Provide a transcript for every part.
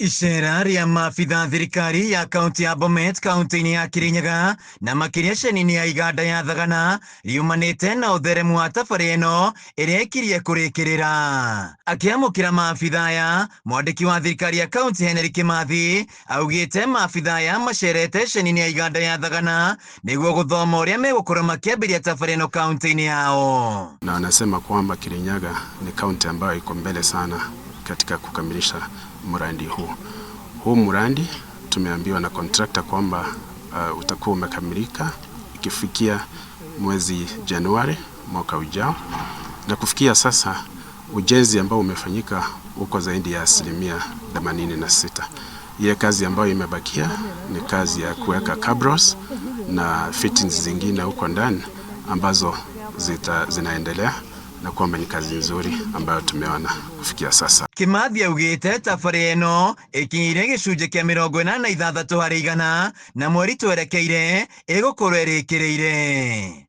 Icera rĩa maabitha thirikari ya kaunti ya Bomet kaunti-inĩ ya Kirinyaga na makĩria ceni-inĩ ya iganda ya Thagana riumanĩte na ũtheremu wa tabarĩ ĩno ĩrĩa ĩkirie kũrĩkĩrĩra. Akĩamũkĩra maabitha aya, mwandĩki wa thirikari ya kaunti Henry Kimathi augĩte maabitha aya macerete ceni-inĩ ya iganda ya Thagana nĩguo gũthoma ũrĩa megũkorwo makĩambĩria tabarĩ ĩno kaunti-inĩ yao. Na anasema kwamba Kirinyaga ni kaunti ambayo iko mbele sana katika kukamilisha mradi huu. Huu mradi tumeambiwa na contractor kwamba utakuwa umekamilika ikifikia mwezi Januari mwaka ujao, na kufikia sasa ujenzi ambao umefanyika uko zaidi ya 86%. Ile kazi ambayo imebakia ni kazi ya kuweka cabros na fittings zingine huko ndani ambazo zinaendelea, na kwamba ni kazi nzuri ambayo tumeona kufikia sasa. Kimathi augĩte tabarĩ ĩno ĩkinyire gĩcunjĩ kĩa 86% na mweri twerekeire ĩgũkorwo ĩrĩkĩrĩire.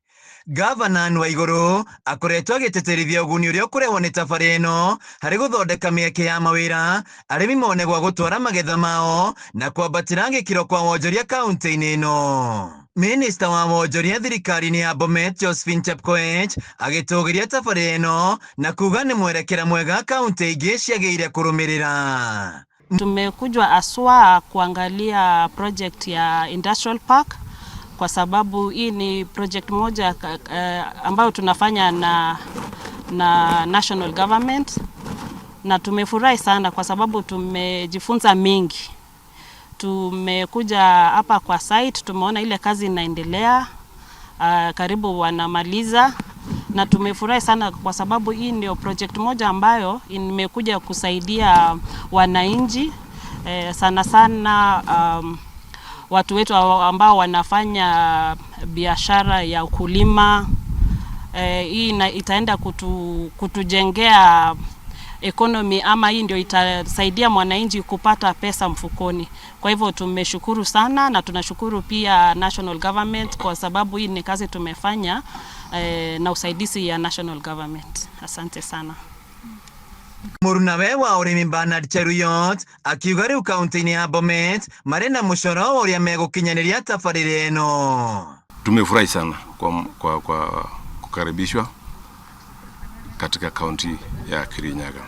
Gavana Anne Waigũrũ akoretwo agĩtĩtĩrithia ũguni ũrĩa ũkũrehwo nĩ tabarĩ ĩno harĩ gũthondeka mĩeke ya mawĩra, arĩmi mone gwa gũtwara magetha mao na kwambatĩra gĩkĩro kwa wonjoria kaunti-inĩ ĩno. Minista wa wonjoria thirikari-inĩ ya Bomet Josephine Chepkoech agĩtũgĩria tabarĩ ĩno na kuga nĩ mwerekera mwega kaunti ingĩ ciagĩrĩire kũrũmĩrĩra. Tumekujwa aswa kuangalia project ya Industrial Park kwa sababu hii ni project moja ambayo tunafanya na national government, na tumefurahi sana kwa sababu tumejifunza mingi. Tumekuja hapa kwa site, tumeona ile kazi inaendelea, karibu wanamaliza, na tumefurahi sana kwa sababu hii ndio project moja ambayo imekuja kusaidia wananchi sana sana, watu wetu ambao wanafanya biashara ya ukulima. Hii itaenda kutujengea economy, ama hii ndio itasaidia mwananchi kupata pesa mfukoni. Kwa hivyo tumeshukuru sana, na tunashukuru pia national government kwa sababu hii ni kazi tumefanya na usaidizi ya national government. Asante sana. Mũrunawe wa ũrĩmi Bernard Cheruyot akiuga rĩu kaunti-inĩ ya Bomet marĩ na mũcoro ũrĩa megũkinyanĩria tabarĩra ĩno. Tumefurahi sana kwa kukaribishwa katika kaunti ya Kirinyaga.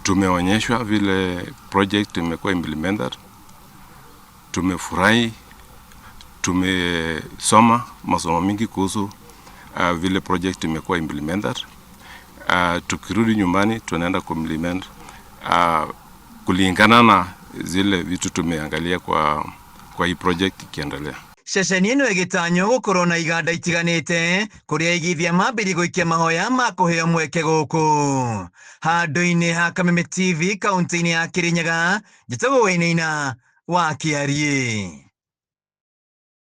Tumeonyeshwa vile project imekuwa implemented. Tumefurahi, tumesoma masomo mingi kuhusu vile project imekuwa implemented. Tukirudi nyumbani tunaenda kuimplement kulingana na zile vitu tumeangalia kwa hii project ikiendelea. Ceceni ĩno ĩgĩtanywo gũkorwo na iganda itiganĩte kũrĩa aigithia mambĩrĩria gũikia mahoya ma kũheo mweke gũkũ. Handũ-inĩ ha Kameme TV kaunti-inĩ ya Kirinyaga, njĩtagwo Wainaina wa Kiarie.